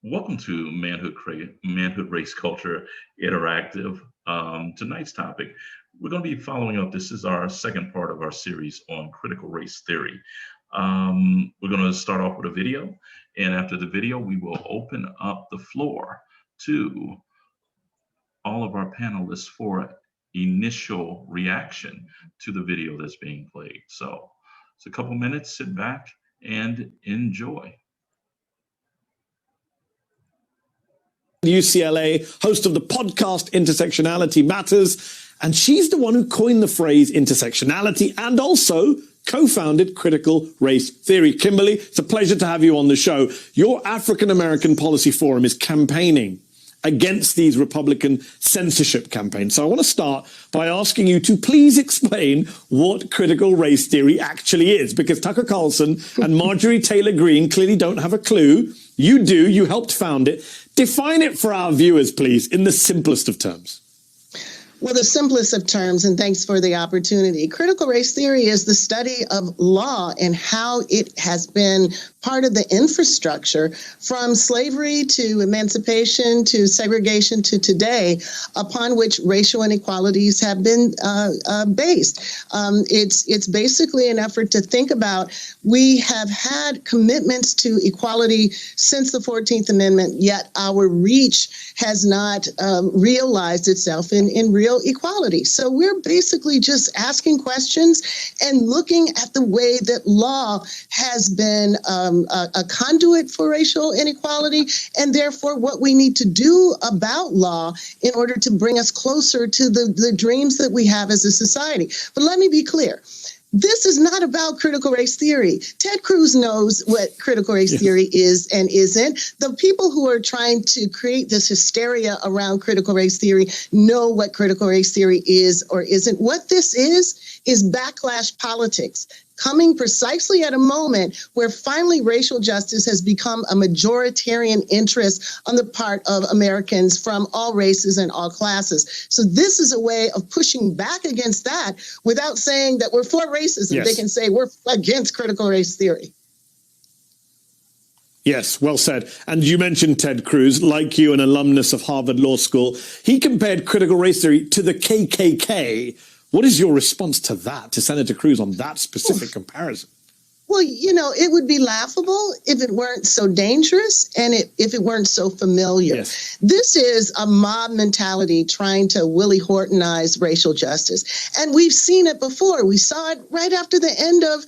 Welcome to Manhood Race Culture Interactive. Tonight's topic, we're going to be following up. This is our second part of our series on critical race theory. We're going to start off with a video, and after the video, we will open up the floor to all of our panelists for initial reaction to the video that's being played. So it's a couple minutes, sit back and enjoy. UCLA, host of the podcast Intersectionality Matters, and she's the one who coined the phrase intersectionality and also co-founded critical race theory. Kimberly, it's a pleasure to have you on the show. Your African American Policy Forum is campaigning against these Republican censorship campaigns. So I want to start by asking you to please explain what critical race theory actually is, because Tucker Carlson and Marjorie Taylor Greene clearly don't have a clue. You do. You helped found it. Define it for our viewers, please, in the simplest of terms. Well, the simplest of terms, and thanks for the opportunity. Critical race theory is the study of law and how it has been part of the infrastructure from slavery to emancipation to segregation to today, upon which racial inequalities have been based. It's basically an effort to think about, we have had commitments to equality since the 14th Amendment, yet our reach has not realized itself in real equality. So we're basically just asking questions and looking at the way that law has been a conduit for racial inequality, and therefore what we need to do about law in order to bring us closer to the dreams that we have as a society. But let me be clear. This is not about critical race theory. Ted Cruz knows what critical race theory is and isn't. The people who are trying to create this hysteria around critical race theory know what critical race theory is or isn't. What this is backlash politics, coming precisely at a moment where finally racial justice has become a majoritarian interest on the part of Americans from all races and all classes. So this is a way of pushing back against that without saying that we're for racism. Yes. They can say we're against critical race theory. Yes, well said. And you mentioned Ted Cruz, like you, an alumnus of Harvard Law School. He compared critical race theory to the KKK. What is your response to that, to Senator Cruz on that specific comparison? Well, you know, it would be laughable if it weren't so dangerous and if it weren't so familiar. Yes. This is a mob mentality trying to Willie Hortonize racial justice. And we've seen it before. We saw it right after the end of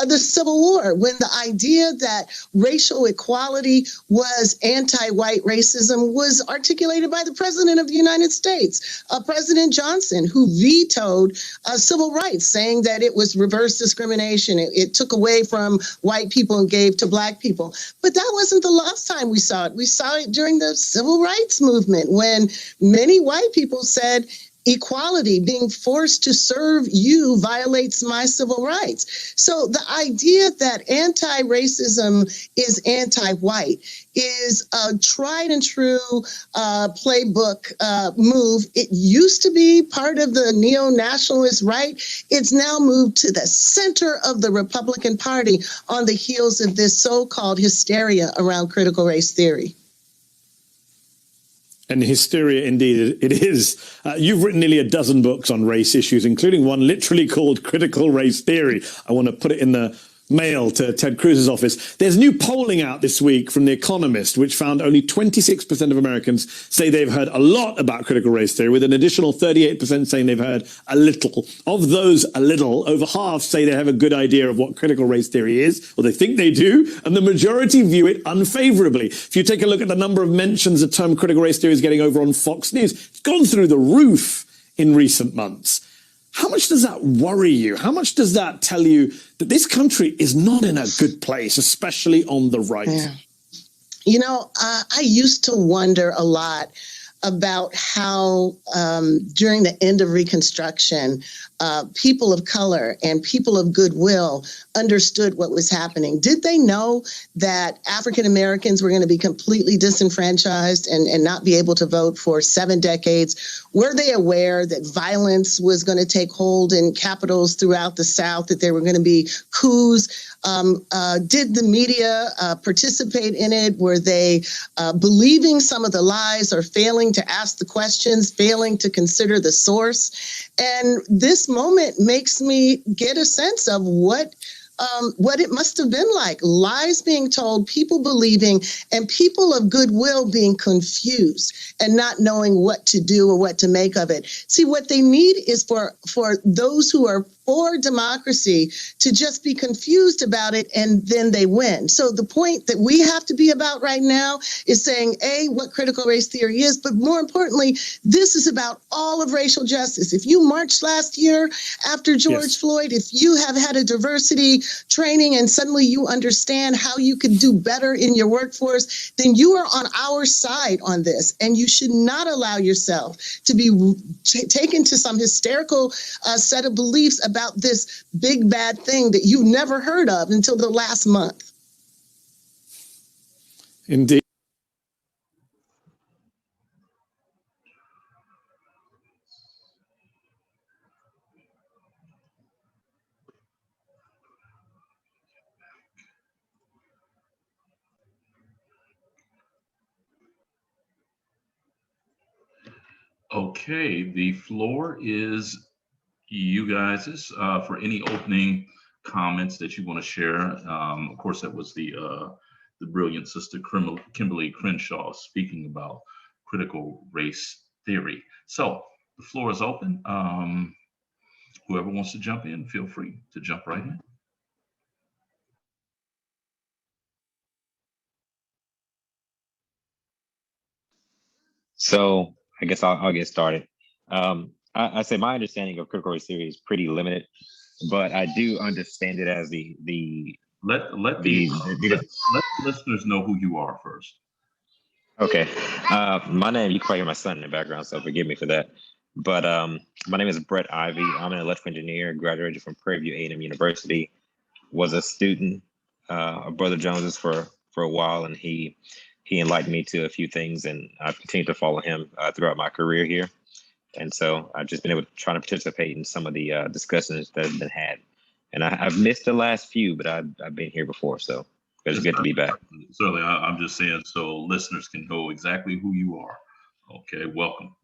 the Civil War, when the idea that racial equality was anti-white racism was articulated by the President of the United States, President Johnson, who vetoed civil rights, saying that it was reverse discrimination. It took away from white people and gave to black people. But that wasn't the last time we saw it. We saw it during the civil rights movement, when many white people said, equality, being forced to serve you, violates my civil rights. So the idea that anti-racism is anti-white is a tried and true playbook move. It used to be part of the neo-nationalist right. It's now moved to the center of the Republican Party on the heels of this so-called hysteria around critical race theory. And hysteria, indeed, it is. You've written nearly a dozen books on race issues, including one literally called Critical Race Theory. I want to put it in the mail to Ted Cruz's office. There's new polling out this week from The Economist, which found only 26% of Americans say they've heard a lot about critical race theory, with an additional 38% saying they've heard a little. Of those a little, over half say they have a good idea of what critical race theory is, or they think they do, and the majority view it unfavorably. If you take a look at the number of mentions the term critical race theory is getting over on Fox News, it's gone through the roof in recent months. How much does that worry you? How much does that tell you that this country is not in a good place, especially on the right? Yeah. You know, I used to wonder a lot about how during the end of Reconstruction, people of color and people of goodwill understood what was happening? Did they know that African Americans were going to be completely disenfranchised and not be able to vote for 7 decades? Were they aware that violence was going to take hold in capitals throughout the South, that there were going to be coups? Did the media participate in it? Were they believing some of the lies or failing to ask the questions, failing to consider the source? And this moment makes me get a sense of what it must have been like. Lies being told, people believing, and people of goodwill being confused and not knowing what to do or what to make of it. See, what they need is for those who are for democracy to just be confused about it, and then they win. So the point that we have to be about right now is saying, A, what critical race theory is, but more importantly, this is about all of racial justice. If you marched last year after George Floyd, if you have had a diversity training and suddenly you understand how you could do better in your workforce, then you are on our side on this. And you should not allow yourself to be taken to some hysterical set of beliefs about this big bad thing that you've never heard of until the last month. Indeed. Okay, the floor is you guys's for any opening comments that you want to share. Of course, that was the brilliant sister Kimberly Crenshaw speaking about critical race theory. So the floor is open. Whoever wants to jump in, feel free to jump right in. So I guess I'll get started. I say my understanding of critical race theory is pretty limited, but I do understand it as Let the listeners know who you are first. okay. My name, you can probably hear my son in the background, so forgive me for that. But my name is Brett Ivy. I'm an electrical engineer, graduated from Prairie View A&M University, was a student of Brother Jones's for a while, and he enlightened me to a few things, and I've continued to follow him throughout my career here. And so I've just been able to try to participate in some of the discussions that have been had. And I've missed the last few, but I've been here before, so it's good to be back. Certainly, I'm just saying so listeners can know exactly who you are. Okay, welcome.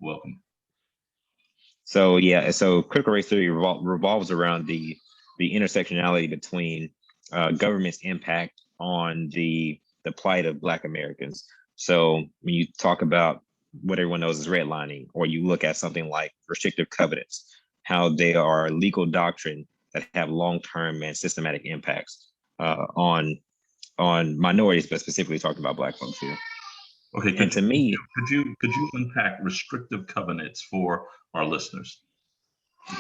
So yeah, so critical race theory revolves around the intersectionality between government's impact on the plight of Black Americans. So when you talk about what everyone knows is redlining, or you look at something like restrictive covenants, how they are legal doctrine that have long-term and systematic impacts on minorities, but specifically talking about Black folks here. Okay, and to me, could you unpack restrictive covenants for our listeners?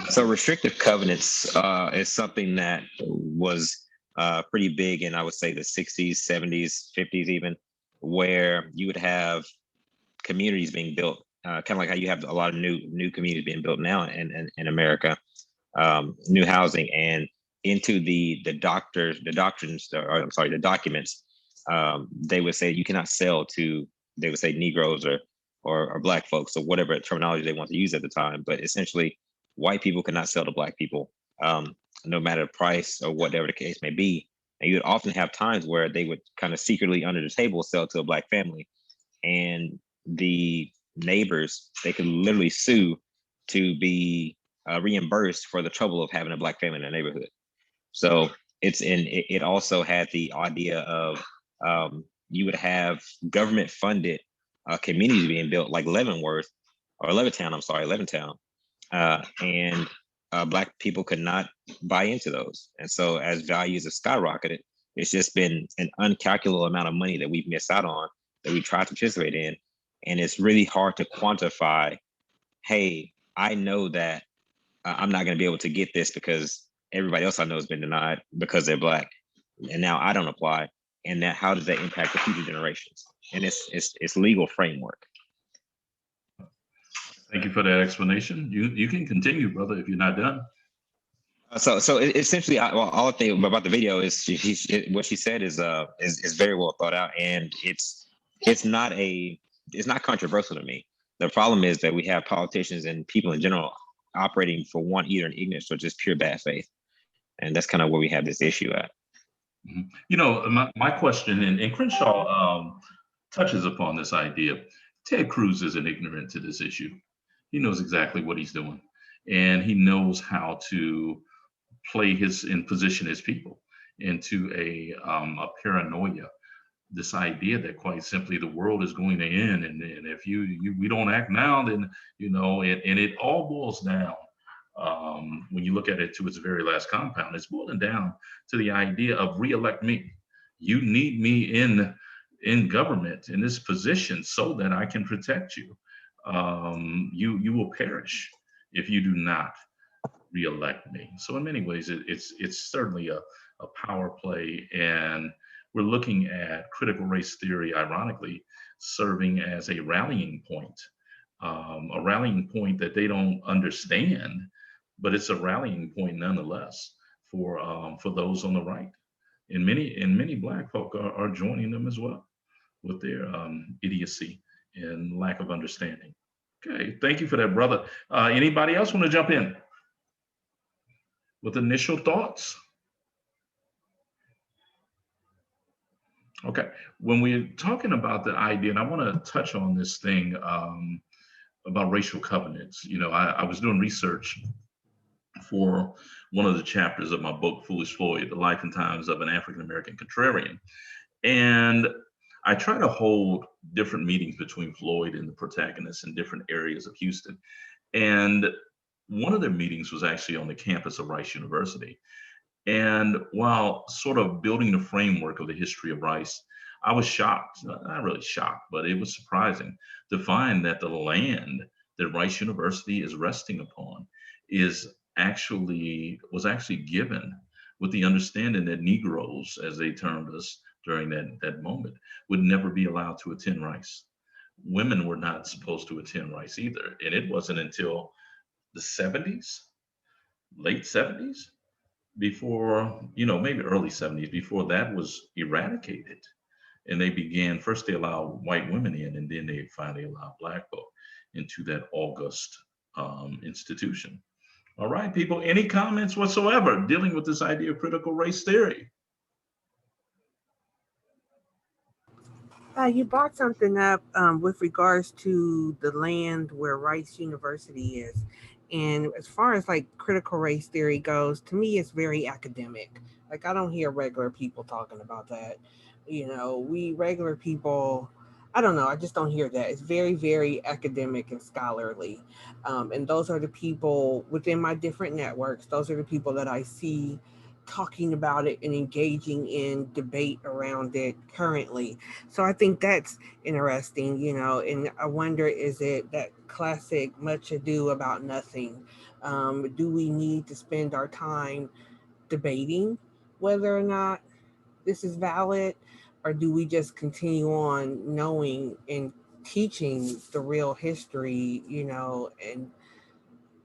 So restrictive covenants is something that was pretty big in, I would say, the 60s, 70s, 50s even, where you would have communities being built, kind of like how you have a lot of new communities being built now in America, new housing, and into the documents, they would say you cannot sell to, they would say Negroes or Black folks, or whatever terminology they want to use at the time, but essentially white people cannot sell to Black people, no matter the price or whatever the case may be. And you would often have times where they would kind of secretly under the table sell to a Black family, and the neighbors, they could literally sue to be reimbursed for the trouble of having a Black family in their neighborhood. So it also had the idea of you would have government funded communities being built like Levittown, and Black people could not buy into those. And so as values have skyrocketed, it's just been an uncalculable amount of money that we've missed out on, that we tried to participate in. And it's really hard to quantify, hey, I know that I'm not going to be able to get this because everybody else I know has been denied because they're Black, and now I don't apply. And that, how does that impact the future generations? And it's legal framework. Thank you for that explanation. You can continue, brother, if you're not done. Essentially, all I think about the video is what she said is very well thought out, and it's not controversial to me. The problem is that we have politicians and people in general operating for one, either in ignorance or just pure bad faith, and that's kind of where we have this issue at. You know, my question, and Crenshaw touches upon this idea. Ted Cruz isn't ignorant to this issue. He knows exactly what he's doing, and he knows how to play and position his people into a paranoia. This idea that quite simply the world is going to end, and if we don't act now, then and it all boils down. When you look at it to its very last compound, it's boiling down to the idea of reelect me. You need me in government in this position so that I can protect you. You will perish if you do not reelect me. So in many ways, it's certainly a power play, and we're looking at critical race theory, ironically, serving as a rallying point that they don't understand, but it's a rallying point nonetheless for those on the right, and many Black folk are joining them as well with their idiocy and lack of understanding. Okay, thank you for that, brother. Anybody else want to jump in with initial thoughts? Okay, when we're talking about the idea, and I want to touch on this thing about racial covenants. I was doing research for one of the chapters of my book, Foolish Floyd, The Life and Times of an African American Contrarian. And I try to hold different meetings between Floyd and the protagonists in different areas of Houston. And one of their meetings was actually on the campus of Rice University. And while sort of building the framework of the history of Rice, I was shocked, not really shocked, but it was surprising to find that the land that Rice University is resting upon was actually given with the understanding that Negroes, as they termed us during that moment, would never be allowed to attend Rice. Women were not supposed to attend Rice either. And it wasn't until the 70s, late 70s, before, maybe early 70s, before that was eradicated. And they began, first they allowed white women in, and then they finally allowed Black folk into that august institution. All right, people, any comments whatsoever dealing with this idea of critical race theory? You brought something up with regards to the land where Rice University is. And as far as like critical race theory goes, to me, it's very academic. Like, I don't hear regular people talking about that. We regular people, I don't know, I just don't hear that. It's very, very academic and scholarly. And those are the people within my different networks, those are the people that I see talking about it and engaging in debate around it currently. So I think that's interesting, and I wonder, is it that classic much ado about nothing? Do we need to spend our time debating whether or not this is valid, or do we just continue on knowing and teaching the real history,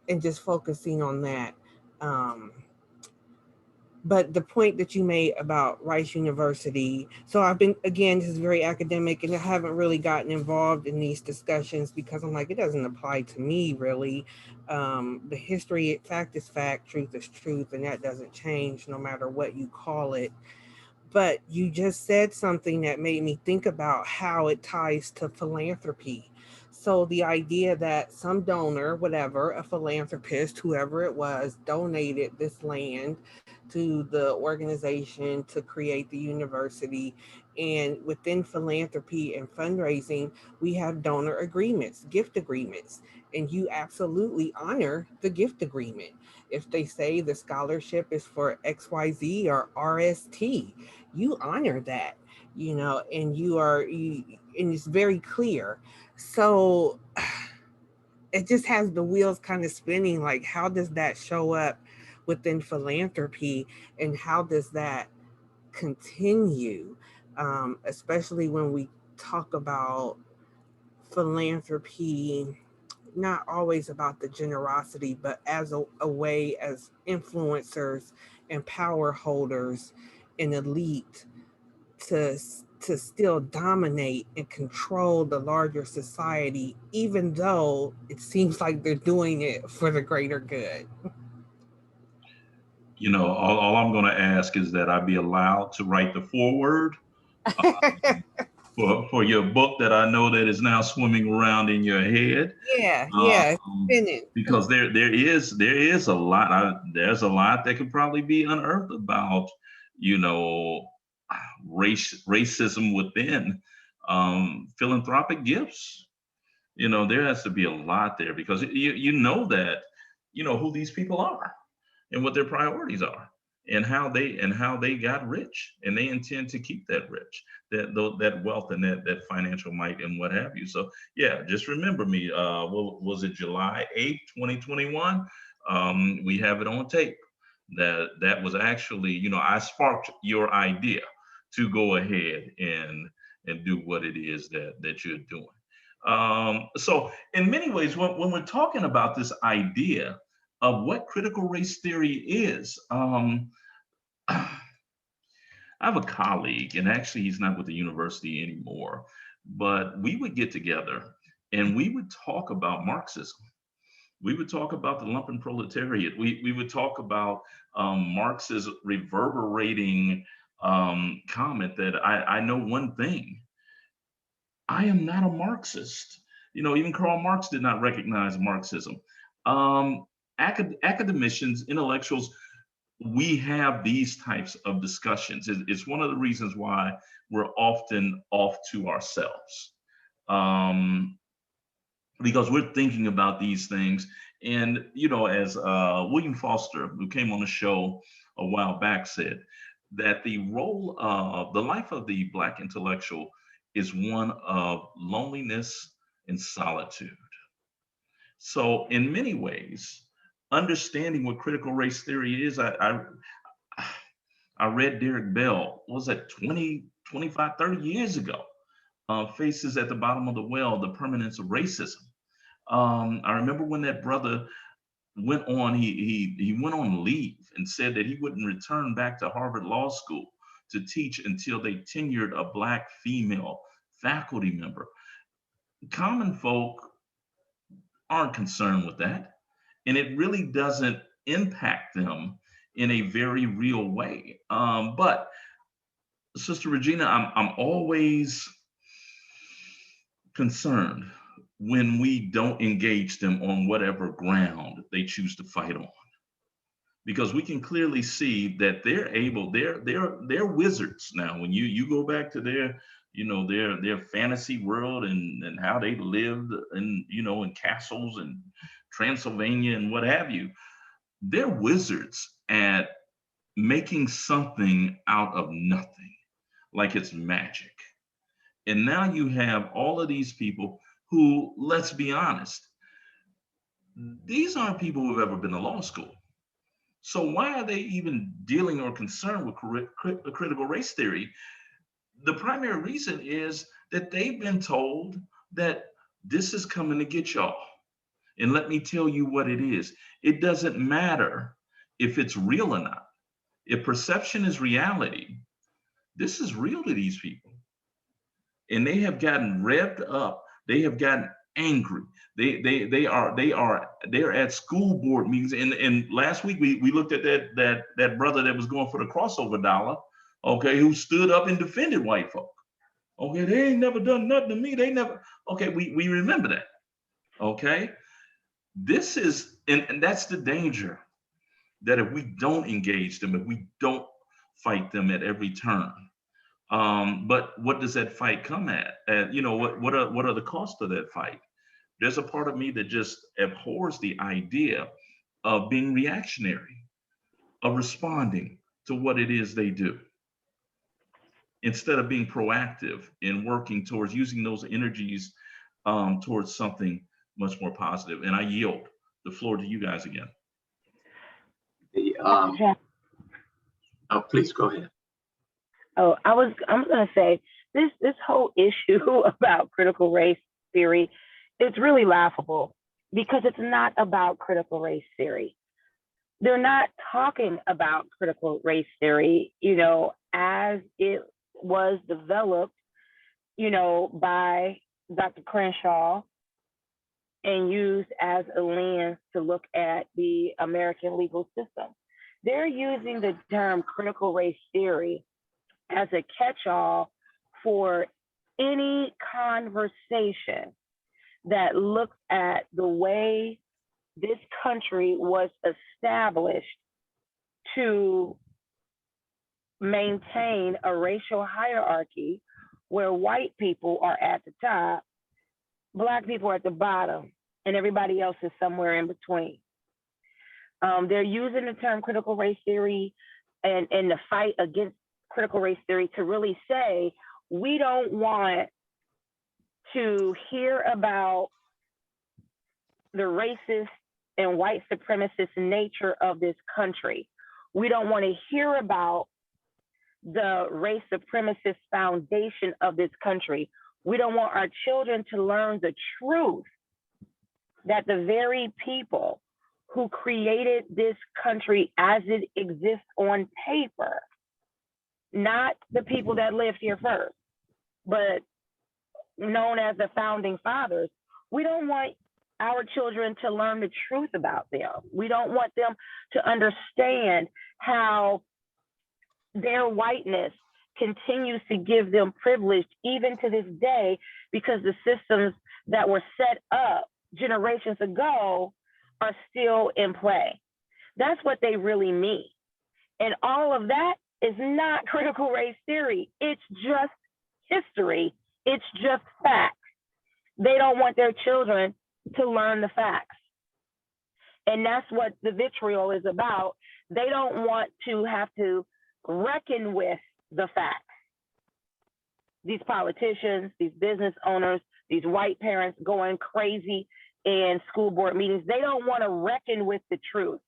and just focusing on that? But the point that you made about Rice University, so I've been, again, this is very academic, and I haven't really gotten involved in these discussions because I'm like, it doesn't apply to me really. The history, fact is fact, truth is truth, and that doesn't change no matter what you call it. But you just said something that made me think about how it ties to philanthropy. So the idea that some donor, whatever, a philanthropist, whoever it was, donated this land to the organization to create the university. And within philanthropy and fundraising, we have donor agreements, gift agreements, and you absolutely honor the gift agreement. If they say the scholarship is for XYZ or RST, you honor that, and and it's very clear. So it just has the wheels kind of spinning. Like, how does that show up within philanthropy, and how does that continue? Especially when we talk about philanthropy not always about the generosity, but as a way as influencers and power holders and elite to to still dominate and control the larger society, even though it seems like they're doing it for the greater good. You know, all I'm going to ask is that I be allowed to write the foreword for your book that I know that is now swimming around in your head. Yeah, yeah, Um, spinning. because there is a lot there's a lot that could probably be unearthed about, you know, racism within philanthropic gifts. You know, there has to be a lot there because you know that, you know, who these people are and what their priorities are and how they got rich and they intend to keep that rich, that wealth and that financial might and what have you. So yeah, just remember me. What was it, July 8th, 2021? We have it on tape that was actually, you know, I sparked your idea to go ahead and do what it is that you're doing. So in many ways, when we're talking about this idea of what critical race theory is, I have a colleague, and actually he's not with the university anymore, but we would get together and we would talk about Marxism. We would talk about the lumpen proletariat. We would talk about Marx's reverberating comment that I know one thing: I am not a Marxist. You know, even Karl Marx did not recognize Marxism. Um, Academicians, intellectuals, we have these types of discussions. It's one of the reasons why we're often off to ourselves. Um, because we're thinking about these things. And, you know, as William Foster, who came on the show a while back, said that the role of the life of the Black intellectual is one of loneliness and solitude. So, in many ways, understanding what critical race theory is, I read Derek Bell, what was that, 20, 25, 30 years ago? Faces at the Bottom of the Well, The Permanence of Racism. I remember when that brother went on, he went on leave and said that he wouldn't return back to Harvard Law School to teach until they tenured a Black female faculty member. Common folk aren't concerned with that, and it really doesn't impact them in a very real way. But Sister Regina, I'm always concerned when we don't engage them on whatever ground they choose to fight on, because we can clearly see that they're wizards now. When you go back to their, you know, their fantasy world and how they lived in, you know, in castles and Transylvania and what have you, they're wizards at making something out of nothing, like it's magic. And now you have all of these people who, let's be honest, these aren't people who've ever been to law school. So why are they even dealing or concerned with critical race theory? The primary reason is that they've been told that this is coming to get y'all. And let me tell you what it is. It doesn't matter if it's real or not. If perception is reality, this is real to these people. And they have gotten revved up. They have gotten angry. They're at school board meetings. And last week we looked at that brother that was going for the crossover dollar, okay, who stood up and defended white folk. Okay, they ain't never done nothing to me. They never. Okay, we remember that. Okay, this is and that's the danger, that if we don't engage them, if we don't fight them at every turn. But what does that fight come at? You know, what are the costs of that fight? There's a part of me that just abhors the idea of being reactionary, of responding to what it is they do, instead of being proactive in working towards using those energies towards something much more positive. And I yield the floor to you guys again. Oh, please go ahead. Oh, I'm going to say this whole issue about critical race theory, it's really laughable. because it's not about critical race theory. They're not talking about critical race theory, as it was developed, by Dr. Crenshaw and used as a lens to look at the American legal system. They're using the term critical race theory as a catch-all for any conversation that looks at the way this country was established to maintain a racial hierarchy where white people are at the top, Black people are at the bottom, and everybody else is somewhere in between. They're using the term critical race theory and the fight against critical race theory to really say, we don't want to hear about the racist and white supremacist nature of this country. We don't want to hear about the race supremacist foundation of this country. We don't want our children to learn the truth that the very people who created this country as it exists on paper, not the people that lived here first, but known as the founding fathers, we don't want our children to learn the truth about them. We don't want them to understand how their whiteness continues to give them privilege even to this day, because the systems that were set up generations ago are still in play. That's what they really mean. And all of that is not critical race theory. It's just history. It's just facts. They don't want their children to learn the facts. And that's what the vitriol is about. They don't want to have to reckon with the facts. These politicians, these business owners, these white parents going crazy in school board meetings, they don't want to reckon with the truth,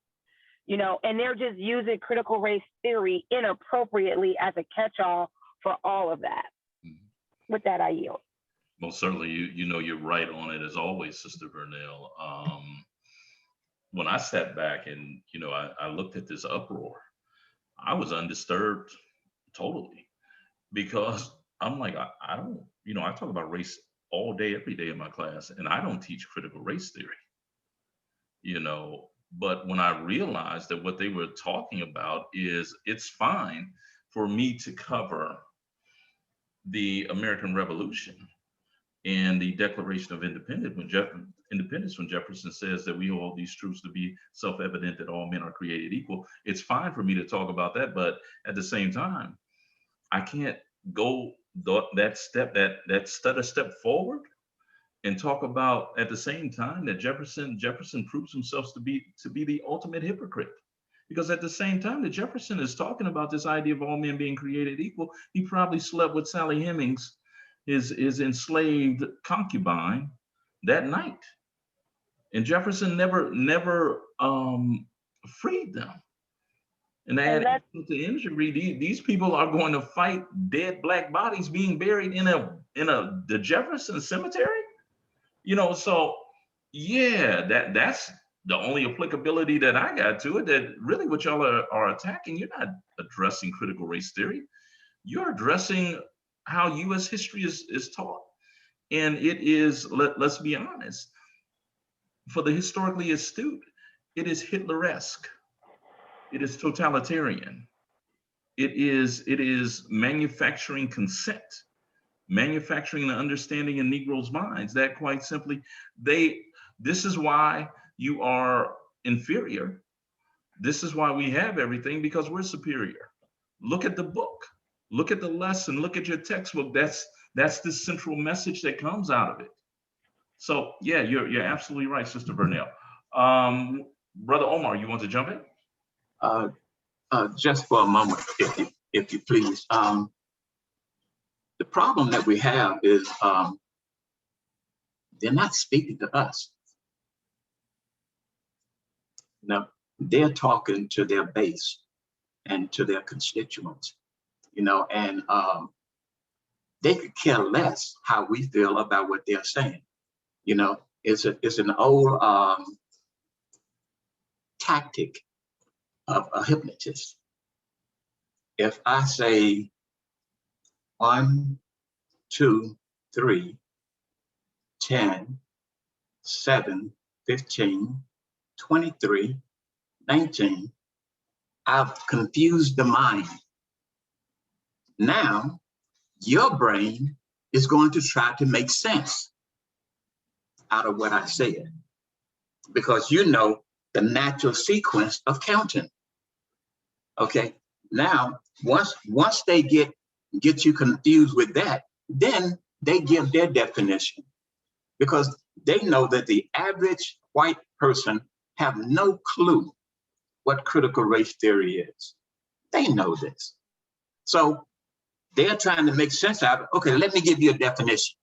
and they're just using critical race theory inappropriately as a catch-all for all of that. Mm-hmm. With that, I yield. Most certainly, you're right on it as always, Sister Vernell. When I sat back and, I looked at this uproar, I was undisturbed totally, because I'm like, I don't, I talk about race all day, every day in my class, and I don't teach critical race theory, but when I realized that what they were talking about is, it's fine for me to cover the American Revolution and the Declaration of Independence when Jefferson says that we hold these truths to be self-evident that all men are created equal. It's fine for me to talk about that, but at the same time, I can't go that step forward and talk about at the same time that Jefferson proves himself to be the ultimate hypocrite. Because at the same time that Jefferson is talking about this idea of all men being created equal, he probably slept with Sally Hemings, his enslaved concubine, that night. And Jefferson never freed them. And they had to injury. These people are going to fight dead Black bodies being buried in the Jefferson cemetery. So yeah, that's the only applicability that I got to it. That really what y'all are attacking. You're not addressing critical race theory. You're addressing how U.S. history is taught, and it is. Let's be honest. For the historically astute, it is Hitleresque. It is totalitarian. It is manufacturing consent, manufacturing the understanding in Negroes' minds that quite simply, this is why you are inferior. This is why we have everything, because we're superior. Look at the book, look at the lesson, look at your textbook. That's the central message that comes out of it. So yeah, you're absolutely right, Sister Vernell. Brother Omar, you want to jump in? Just for a moment, if you please. The problem that we have is they're not speaking to us. Now, they're talking to their base and to their constituents, and they could care less how we feel about what they're saying. It's an old tactic of a hypnotist. If I say 1, 2, 3, 10, 7, 15, 23, 19, I've confused the mind. Now, your brain is going to try to make sense out of what I said, because you know the natural sequence of counting. Okay, now once they get you confused with that, then they give their definition, because they know that the average white person have no clue what critical race theory is. They know this. So they're trying to make sense out of it. Okay, let me give you a definition.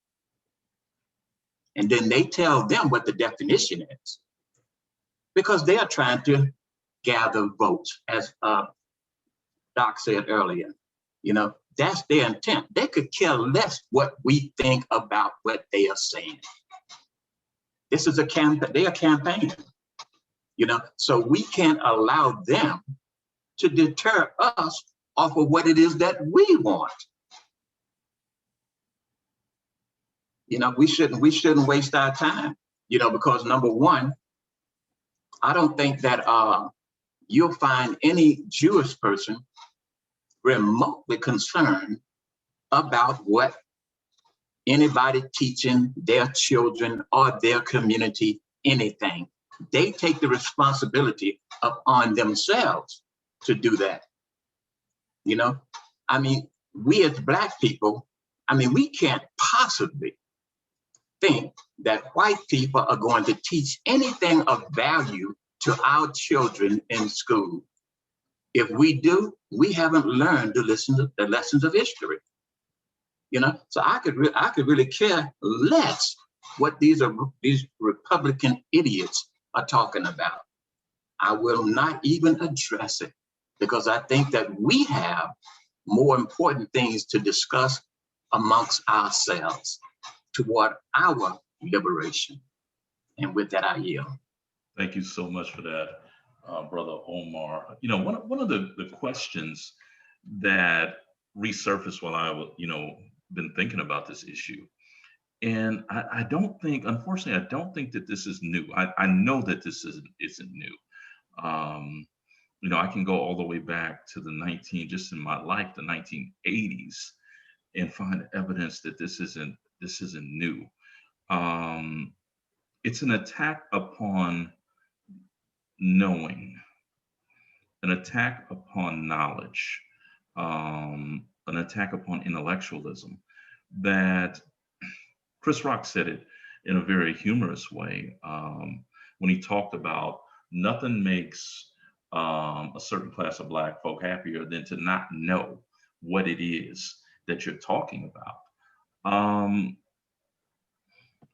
And then they tell them what the definition is, because they are trying to gather votes, as Doc said earlier. You know, that's their intent. They could care less what we think about what they are saying. This is a campaign. They are campaigning. You know, so we can't allow them to deter us off of what it is that we want. You know, we shouldn't waste our time, you know, because number one, I don't think that you'll find any Jewish person remotely concerned about what anybody teaching their children or their community anything. They take the responsibility upon themselves to do that. You know, I mean, we as Black people, I mean, we can't possibly think that white people are going to teach anything of value to our children in school. If we do, we haven't learned to listen to the lessons of history. You know, so I could really care less what these Republican idiots are talking about. I will not even address it, because I think that we have more important things to discuss amongst ourselves toward our liberation. And with that, I yield. Thank you so much for that, Brother Omar. You know, one of the questions that resurfaced while I was, been thinking about this issue, and I don't think, unfortunately, I don't think that this is new. I know that this isn't new. I can go all the way back to the 1980s, and find evidence that this isn't new. It's an attack upon knowing, an attack upon knowledge, an attack upon intellectualism. That Chris Rock said it in a very humorous way when he talked about nothing makes a certain class of Black folk happier than to not know what it is that you're talking about.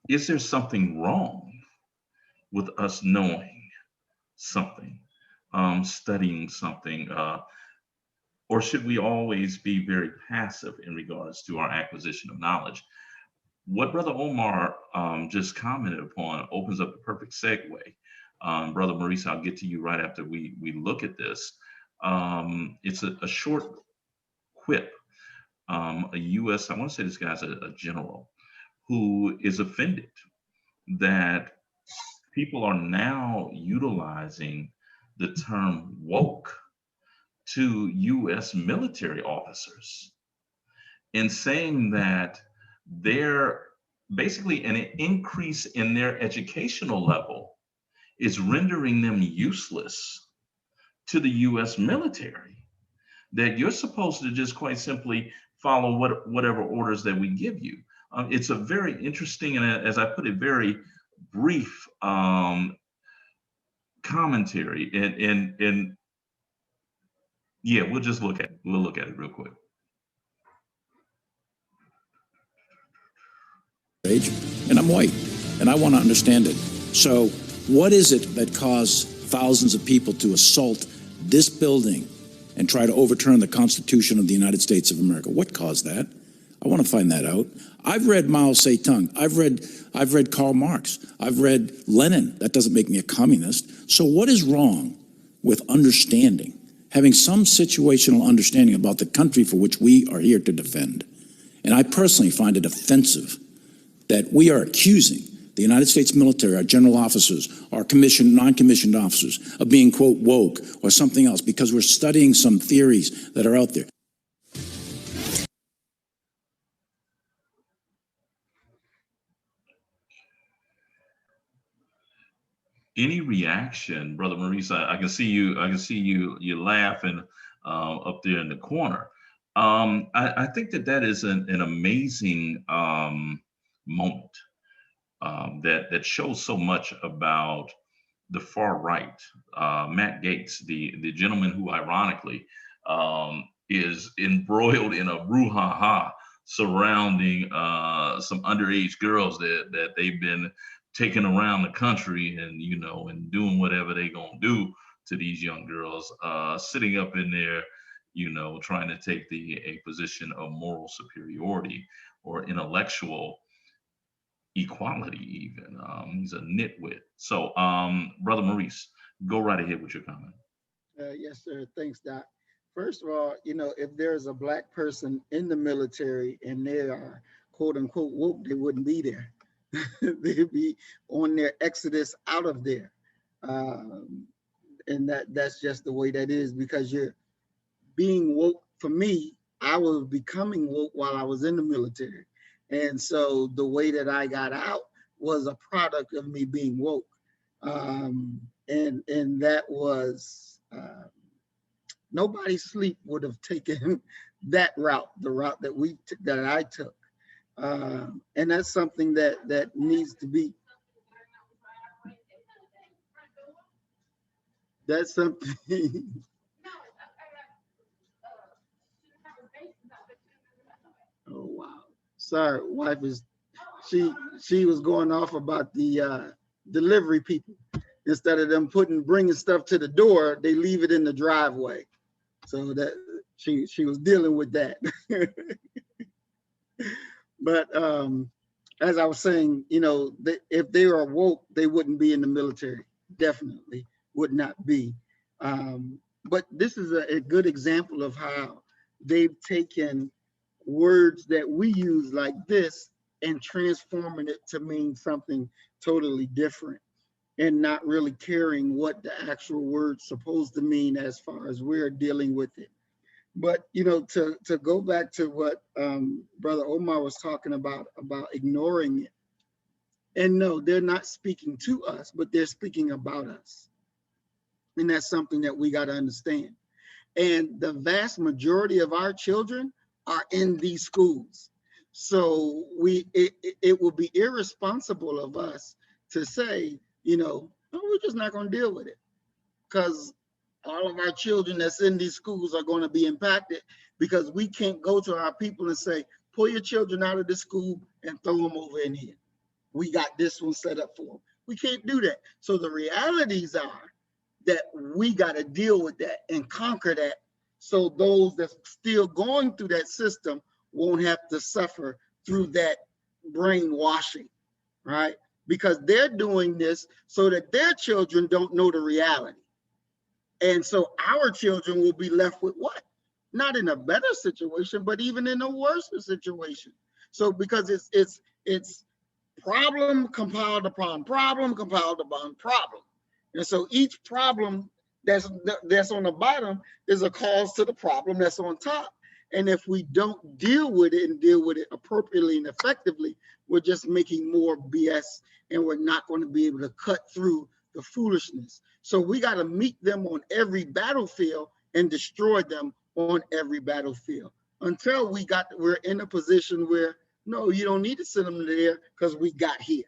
Is there something wrong with us knowing something, studying something, or should we always be very passive in regards to our acquisition of knowledge? What Brother Omar just commented upon opens up the perfect segue. Brother MRCi, I'll get to you right after we look at this. It's a short quip. A U.S., I want to say this guy's a general who is offended that people are now utilizing the term woke to U.S. military officers and saying that they're basically an increase in their educational level is rendering them useless to the U.S. military, that you're supposed to just quite simply follow whatever orders that we give you. It's a very interesting, and as I put it, very brief commentary. And yeah, we'll look at it real quick. And I'm white, and I want to understand it. So what is it that caused thousands of people to assault this building and try to overturn the Constitution of the United States of America? What caused that? I want to find that out. I've read Mao Zedong. I've read Karl Marx. I've read Lenin. That doesn't make me a communist. So what is wrong with understanding, having some situational understanding about the country for which we are here to defend? And I personally find it offensive that we are accusing the United States military, our general officers, our commissioned, non-commissioned officers, of being, quote, woke or something else because we're studying some theories that are out there. Any reaction, Brother Maurice? I can see you. I can see you laughing up there in the corner. I think that is an amazing moment that shows so much about the far right. Matt Gaetz, the gentleman who ironically is embroiled in a brouhaha surrounding some underage girls that they've been taking around the country and and doing whatever they gonna do to these young girls, sitting up in there, trying to take a position of moral superiority or intellectual equality even. He's a nitwit. So, Brother Maurice, go right ahead with your comment. Yes, sir. Thanks, Doc. First of all, if there's a Black person in the military and they are quote unquote woke, they wouldn't be there. They'd be on their exodus out of there. And that's just the way that is, because you're being woke. For me, I was becoming woke while I was in the military. And so the way that I got out was a product of me being woke. And that was, nobody's sleep would have taken that route, the route that I took. And that's something that needs to be, that's something. Oh, wow. Sorry, wife is, she was going off about the delivery people. Instead of them bringing stuff to the door, they leave it in the driveway. So that she was dealing with that. But as I was saying, if they are woke, they wouldn't be in the military. Definitely would not be. But this is a good example of how they've taken words that we use like this and transforming it to mean something totally different, and not really caring what the actual word's supposed to mean as far as we're dealing with it. But to go back to what Brother Omar was talking about ignoring it. And no, they're not speaking to us, but they're speaking about us. And that's something that we got to understand. And the vast majority of our children are in these schools. So it will be irresponsible of us to say, oh, we're just not going to deal with it, because all of our children that's in these schools are going to be impacted, because we can't go to our people and say, pull your children out of the school and throw them over in here. We got this one set up for them. We can't do that. So the realities are that we got to deal with that and conquer that, so those that's still going through that system won't have to suffer through that brainwashing, right? Because they're doing this so that their children don't know the reality. And so our children will be left with what? Not in a better situation, but even in a worse situation. So because it's problem compiled upon problem, compiled upon problem. And so each problem that's on the bottom is a cause to the problem that's on top. And if we don't deal with it and deal with it appropriately and effectively, we're just making more BS, and we're not going to be able to cut through the foolishness. So we got to meet them on every battlefield and destroy them on every battlefield until we're in a position where, no, you don't need to send them there because we got here.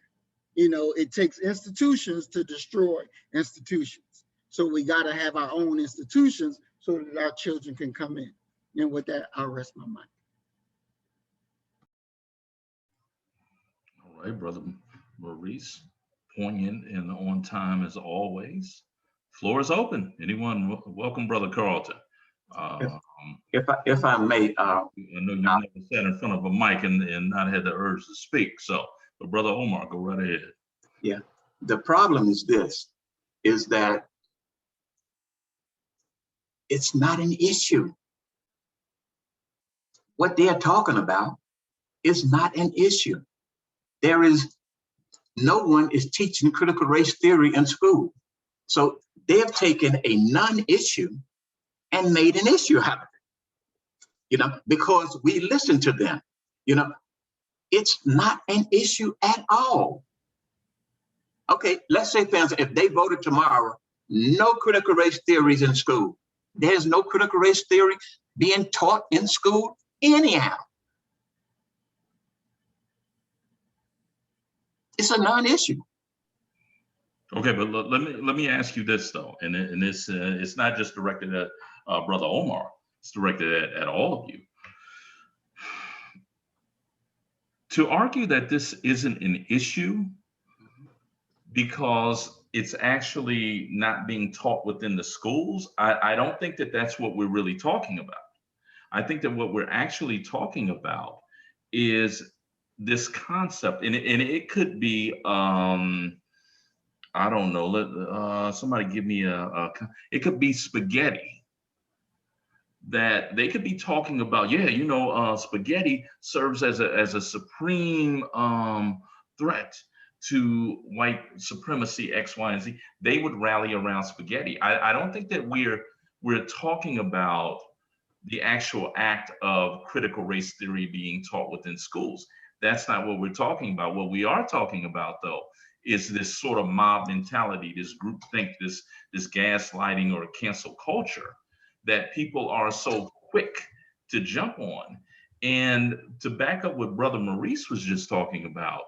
It takes institutions to destroy institutions. So we got to have our own institutions so that our children can come in. And with that, I'll rest my mind. All right, Brother Maurice, poignant and on time as always. Floor is open. Anyone? Welcome, Brother Carlton. Good if I may, I know you've never sat in front of a mic and not had the urge to speak. So, but Brother Omar, go right ahead. yeah, the problem is this, is that it's not an issue. What they're talking about is not an issue. There is, no one is teaching critical race theory in school. So they've taken a non-issue and made an issue out of it, because we listen to them. It's not an issue at all. Okay, let's say, fans, if they voted tomorrow, no critical race theories in school. There's no critical race theory being taught in school anyhow. It's a non-issue. Okay, but let me ask you this though, and this it's not just directed at Brother Omar. It's directed at all of you. To argue that this isn't an issue because it's actually not being taught within the schools, I don't think that that's what we're really talking about. I think that what we're actually talking about is this concept, and it could be, I don't know, let somebody give me it could be spaghetti. That they could be talking about, spaghetti serves as a supreme threat to white supremacy, X, Y, and Z. They would rally around spaghetti. I don't think that we're talking about the actual act of critical race theory being taught within schools. That's not what we're talking about. What we are talking about, though, is this sort of mob mentality, this groupthink, this gaslighting or cancel culture that people are so quick to jump on. And to back up what Brother Maurice was just talking about,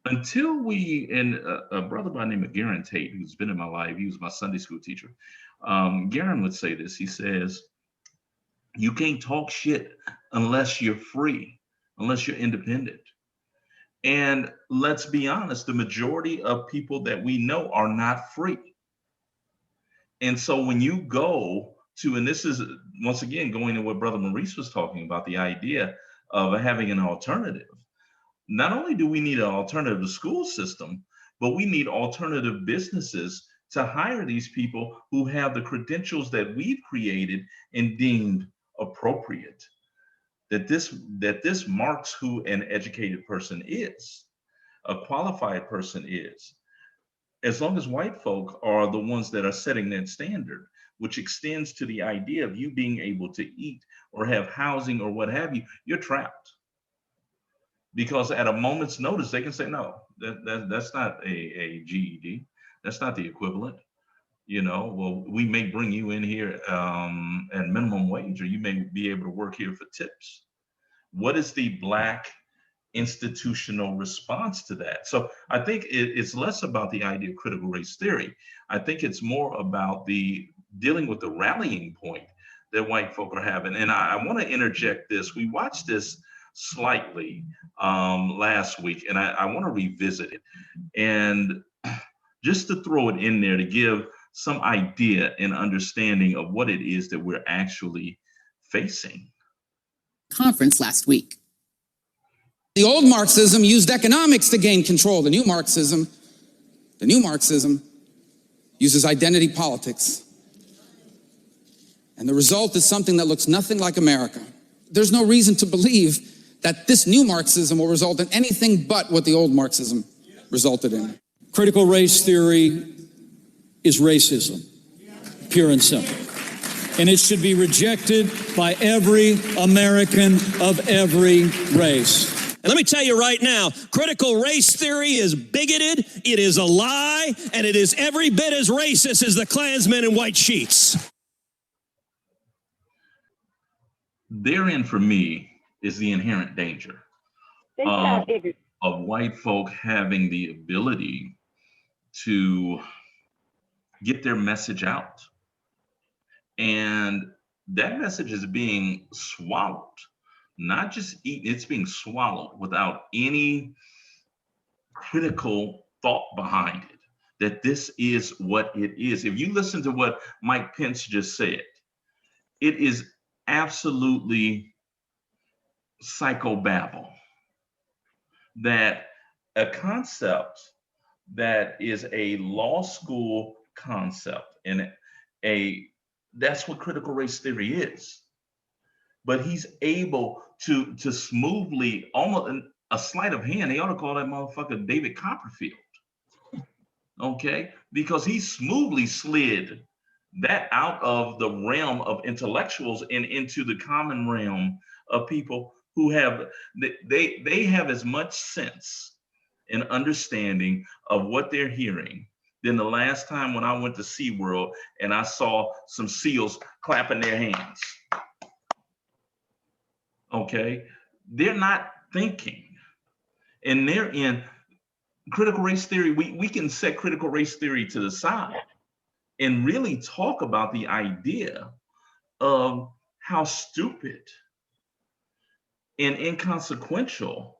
until we, and a brother by the name of Garen Tate, who's been in my life, he was my Sunday school teacher. Garen would say this, he says, you can't talk shit unless you're free, unless you're independent. And let's be honest, the majority of people that we know are not free. And so when you go to, and this is once again going to what Brother Maurice was talking about, the idea of having an alternative. Not only do we need an alternative to school system, but we need alternative businesses to hire these people who have the credentials that we've created and deemed appropriate. That this marks who an educated person is, a qualified person is. As long as white folk are the ones that are setting that standard, which extends to the idea of you being able to eat or have housing or what have you, you're trapped. Because at a moment's notice, they can say, no, that's not a GED. That's not the equivalent. Well, we may bring you in here at minimum wage, or you may be able to work here for tips. What is the Black institutional response to that? So I think it's less about the idea of critical race theory. I think it's more about the dealing with the rallying point that white folk are having. And I want to interject this. We watched this slightly last week, and I want to revisit it. And just to throw it in there to give some idea and understanding of what it is that we're actually facing. Conference last week. The old Marxism used economics to gain control. The new Marxism uses identity politics. And the result is something that looks nothing like America. There's no reason to believe that this new Marxism will result in anything but what the old Marxism resulted in. Critical race theory is racism, pure and simple. And it should be rejected by every American of every race. And let me tell you right now, critical race theory is bigoted, it is a lie, and it is every bit as racist as the Klansmen in white sheets. Therein, for me, is the inherent danger of white folk having the ability to get their message out. And that message is being swallowed, not just eaten, it's being swallowed without any critical thought behind it, that this is what it is. If you listen to what Mike Pence just said, it is absolutely psychobabble that a concept that is a law school concept and that's what critical race theory is. But he's able to smoothly, almost a sleight of hand, they ought to call that motherfucker David Copperfield. Okay, because he smoothly slid that out of the realm of intellectuals and into the common realm of people who have they have as much sense and understanding of what they're hearing than the last time when I went to SeaWorld and I saw some seals clapping their hands. Okay, they're not thinking, and they're in critical race theory. We can set critical race theory to the side and really talk about the idea of how stupid and inconsequential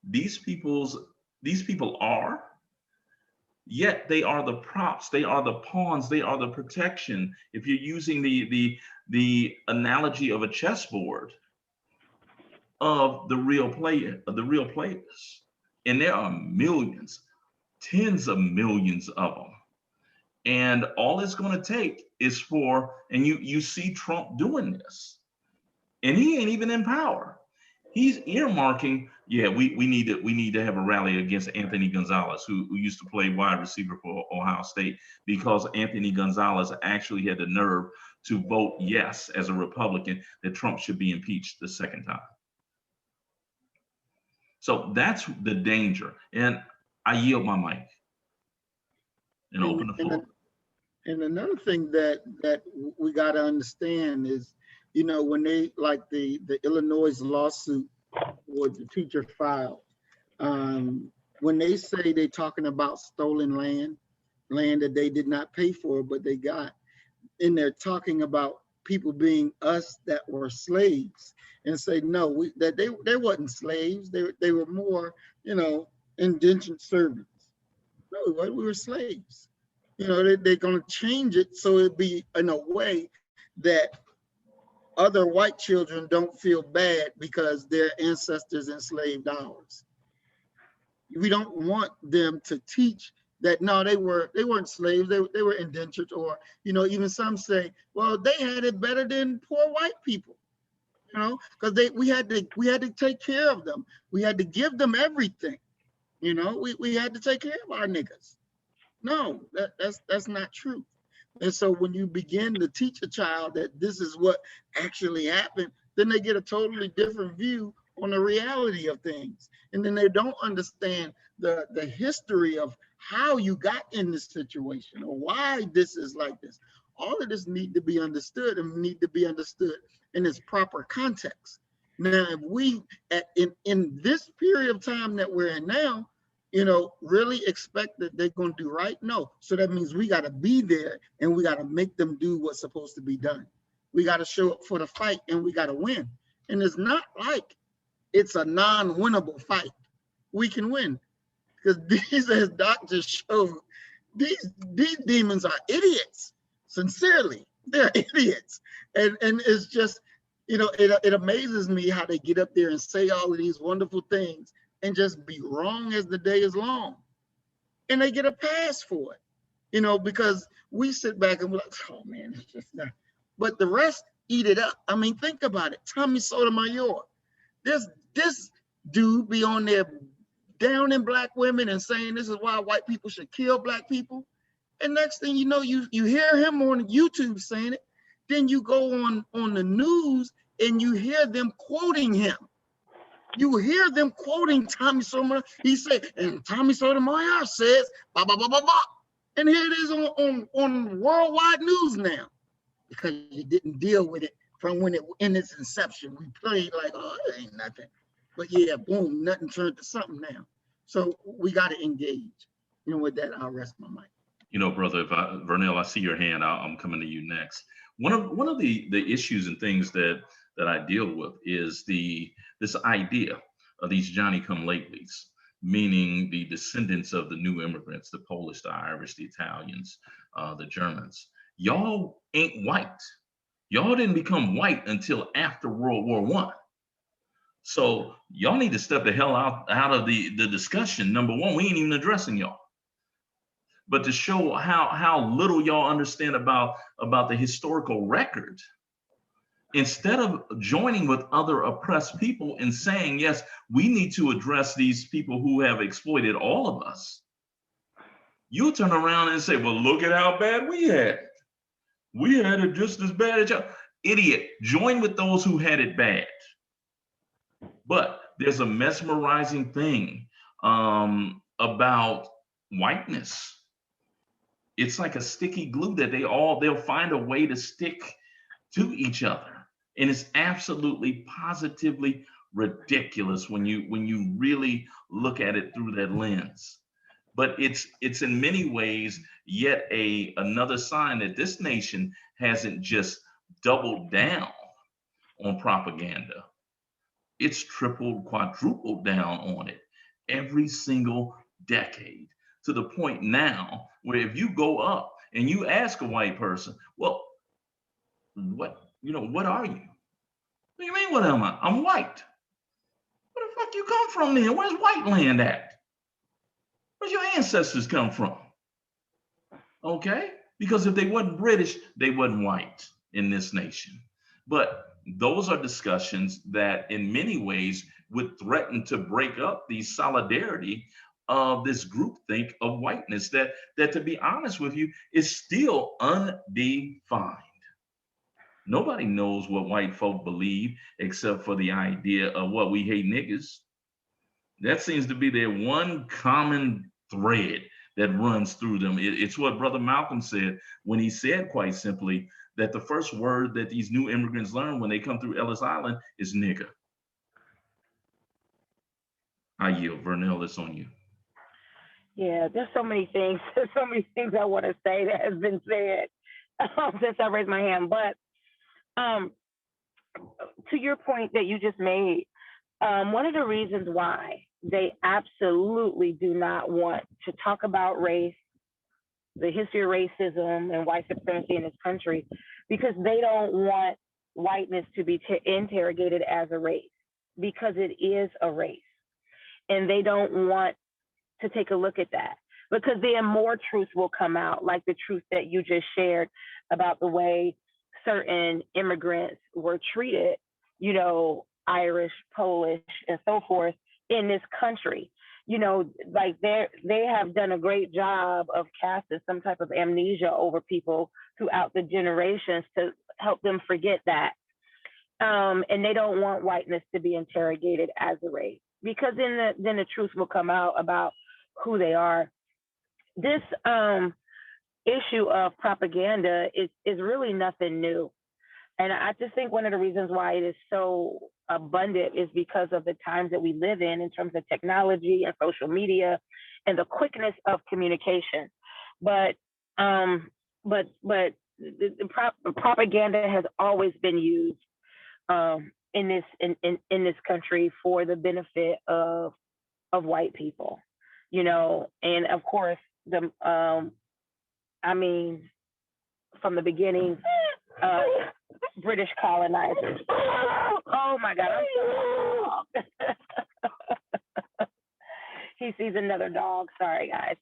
these people are, yet they are the props, they are the pawns, they are the protection. If you're using the analogy of a chessboard of the real players, and there are millions, tens of millions of them. And all it's going to take is and you see Trump doing this, and he ain't even in power. He's earmarking, we need to have a rally against Anthony Gonzalez, who used to play wide receiver for Ohio State, because Anthony Gonzalez actually had the nerve to vote yes as a Republican that Trump should be impeached the second time. So that's the danger. And I yield my mic and open the floor. And another thing that we got to understand is, when they, like the Illinois lawsuit or the teacher filed, when they say they're talking about stolen land that they did not pay for, but they got, and they're talking about people being us that were slaves, and say no, that they wasn't slaves, they were more, indentured servants. No, we were slaves. They're going to change it so it'd be in a way that other white children don't feel bad because their ancestors enslaved ours. We don't want them to teach that no, they weren't slaves, they were indentured, or even some say, well, they had it better than poor white people, because we had to take care of them. We had to give them everything. We had to take care of our niggas. No, that's not true. And so when you begin to teach a child that this is what actually happened, then they get a totally different view on the reality of things. And then they don't understand the history of how you got in this situation or why this is like this. All of this need to be understood, and need to be understood in its proper context. Now, if we, in this period of time that we're in now, really expect that they're going to do right? No. So that means we got to be there, and we got to make them do what's supposed to be done. We got to show up for the fight, and we got to win. And it's not like it's a non-winnable fight. We can win, because these, as Doc just showed, these demons are idiots. Sincerely, they're idiots. And it's just, it amazes me how they get up there and say all of these wonderful things and just be wrong as the day is long. And they get a pass for it, because we sit back and we're like, oh man, it's just not. But the rest eat it up. I mean, think about it. Tommy Sotomayor, this dude be on there downing black women and saying this is why white people should kill black people. And next thing you know, you hear him on YouTube saying it. Then you go on the news and you hear them quoting him. You hear them quoting Tommy Sotomayor. He said, and Tommy Sotomayor says, blah, blah, blah, blah, blah. And here it is on worldwide news now, because you didn't deal with it from when in its inception. We played like, oh, it ain't nothing. But yeah, boom, nothing turned to something now. So we got to engage. With that, I'll rest my mic. Brother, Vernell, I see your hand. I'm coming to you next. One of the issues and things that I deal with is this idea of these Johnny-come-latelys, meaning the descendants of the new immigrants, the Polish, the Irish, the Italians, the Germans. Y'all ain't white. Y'all didn't become white until after World War I. So y'all need to step the hell out of the discussion. Number one, we ain't even addressing y'all. But to show how little y'all understand about the historical record, instead of joining with other oppressed people and saying, yes, we need to address these people who have exploited all of us, you turn around and say, well, look at how bad we had it. We had it just as bad as y'all. Idiot, join with those who had it bad. But there's a mesmerizing thing about whiteness. It's like a sticky glue that they'll find a way to stick to each other. And it's absolutely positively ridiculous when you really look at it through that lens. But it's in many ways yet another sign that this nation hasn't just doubled down on propaganda. It's tripled, quadrupled down on it every single decade, to the point now where if you go up and you ask a white person, well, what are you? What do you mean, what am I? I'm white. Where the fuck you come from then? Where's white land at? Where's your ancestors come from? Okay? Because if they wasn't British, they wasn't white in this nation. But those are discussions that in many ways would threaten to break up the solidarity of this groupthink of whiteness that to be honest with you is still undefined. Nobody knows what white folk believe except for the idea of what we hate niggas. That seems to be their one common thread that runs through them. It's what Brother Malcolm said when he said quite simply that the first word that these new immigrants learn when they come through Ellis Island is nigga. I yield. Vernell, it's on you. Yeah, there's so many things. There's so many things I want to say that has been said since I raised my hand. But to your point that you just made, one of the reasons why they absolutely do not want to talk about race, the history of racism and white supremacy in this country, because they don't want whiteness to be interrogated as a race, because it is a race. And they don't want to take a look at that, because then more truth will come out, like the truth that you just shared about the way certain immigrants were treated, you know, Irish, Polish, and so forth in this country. You know, like they have done a great job of casting some type of amnesia over people throughout the generations to help them forget that. And they don't want whiteness to be interrogated as a race, because then the truth will come out about who they are. This issue of propaganda is really nothing new. And I just think one of the reasons why it is so abundant is because of the times that we live in terms of technology and social media and the quickness of communication. But the propaganda has always been used in this country for the benefit of white people, you know. And of course, from the beginning, British colonizers. Oh my God, I'm so he sees another dog. Sorry, guys.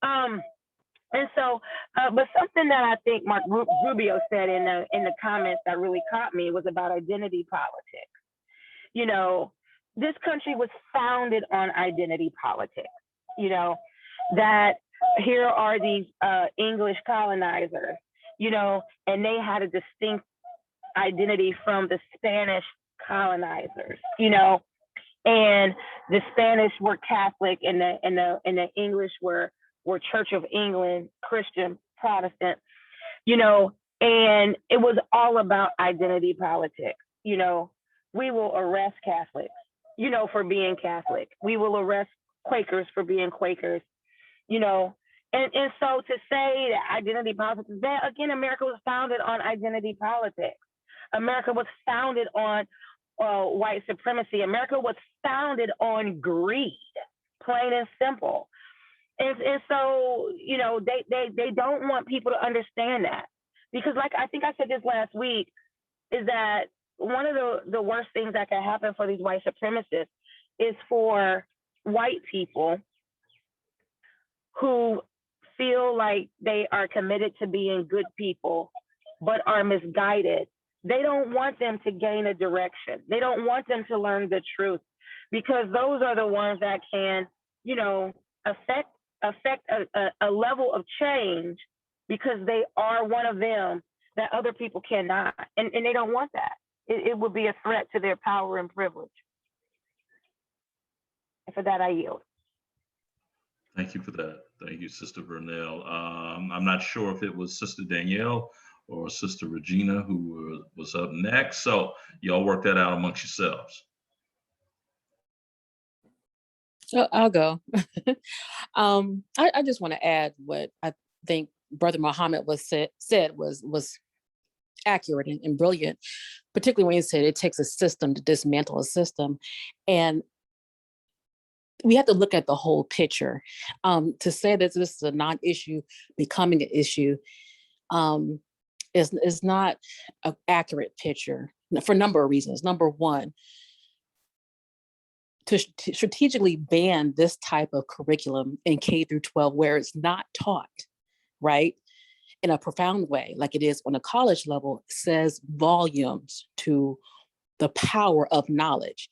And so, but something that I think Mark Rubio said in the comments that really caught me was about identity politics. You know, this country was founded on identity politics. You know, that here are these English colonizers, you know, and they had a distinct identity from the Spanish colonizers, you know, and the Spanish were Catholic and the English were Church of England, Christian, Protestant, you know, and it was all about identity politics. You know, we will arrest Catholics, you know, for being Catholic. We will arrest Quakers for being Quakers, you know. And so to say that identity politics, that again, America was founded on identity politics. America was founded on white supremacy. America was founded on greed, plain and simple. And so, you know, they don't want people to understand that, because, like I think I said this last week, is that one of the worst things that can happen for these white supremacists is for white people who feel like they are committed to being good people, but are misguided. They don't want them to gain a direction. They don't want them to learn the truth, because those are the ones that can, you know, affect a level of change, because they are one of them that other people cannot. And they don't want that. It would be a threat to their power and privilege. And for that, I yield. Thank you for that. Thank you, Sister Vernell. I'm not sure if it was Sister Danielle or Sister Regina who was up next. So y'all work that out amongst yourselves. So I'll go. I just want to add what I think Brother Muhammad said was accurate and brilliant, particularly when he said it takes a system to dismantle a system. And we have to look at the whole picture. To say that this is a non-issue becoming an issue is not an accurate picture for a number of reasons. Number one, to strategically ban this type of curriculum in K through 12 where it's not taught, right, in a profound way, like it is on a college level, says volumes to the power of knowledge.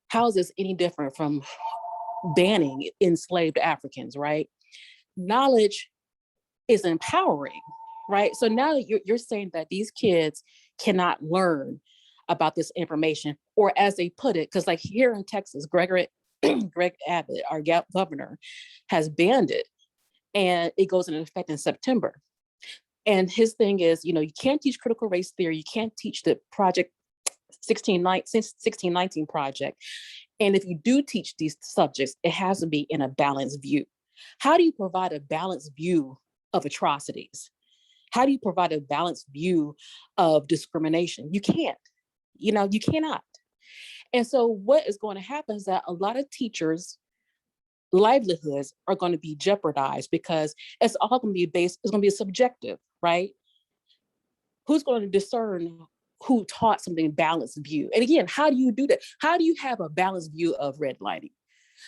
How is this any different from banning enslaved Africans, right? Knowledge is empowering, right? So now you're saying that these kids cannot learn about this information, or as they put it, because like here in Texas, Greg Abbott, our governor, has banned it, and it goes into effect in September. And his thing is, you know, you can't teach critical race theory, you can't teach the project 1619 project. And if you do teach these subjects, it has to be in a balanced view. How do you provide a balanced view of atrocities? How do you provide a balanced view of discrimination? You can't, you know, you cannot. And so what is going to happen is that a lot of teachers' livelihoods are going to be jeopardized, because it's all going to be based, it's going to be subjective, right? Who's going to discern who taught something balanced view? And again, how do you do that? How do you have a balanced view of redlining?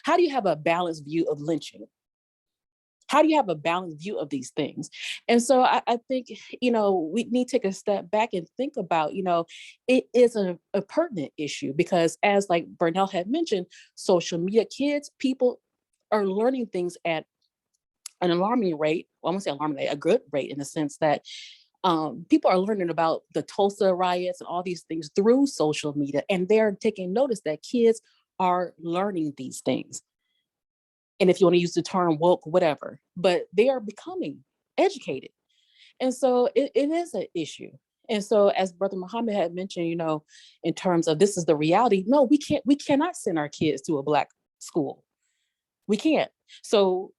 How do you have a balanced view of lynching? How do you have a balanced view of these things? And so I think, you know, we need to take a step back and think about, you know, it is a pertinent issue, because as like Vernell had mentioned, social media, kids, people are learning things at an alarming rate. Well, I won't say alarming rate, a good rate, in the sense that people are learning about the Tulsa riots and all these things through social media, and they're taking notice that kids are learning these things. And if you want to use the term woke, whatever, but they are becoming educated. And so it is an issue. And so as Brother Muhammad had mentioned, you know, in terms of this is the reality, no, we cannot send our kids to a Black school. We can't. So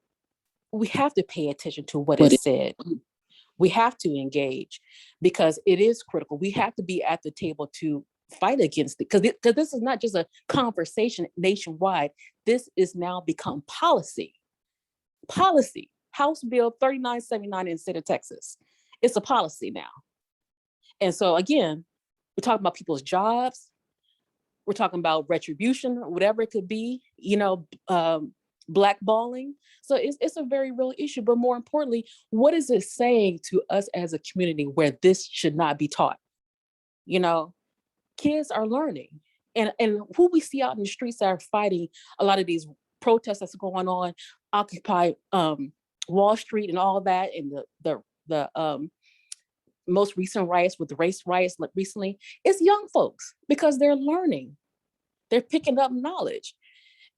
we have to pay attention to what is said. We have to engage, because it is critical. We have to be at the table to fight against it, because this is not just a conversation nationwide. This is now become policy. House Bill 3979 in the state of Texas. It's a policy now. And so again, we're talking about people's jobs. We're talking about retribution, whatever it could be, you know, blackballing. So it's a very real issue. But more importantly, what is it saying to us as a community where this should not be taught? You know, kids are learning. And who we see out in the streets that are fighting a lot of these protests that's going on, Occupy Wall Street and all that, and the most recent riots with the race riots recently, it's young folks, because they're learning. They're picking up knowledge.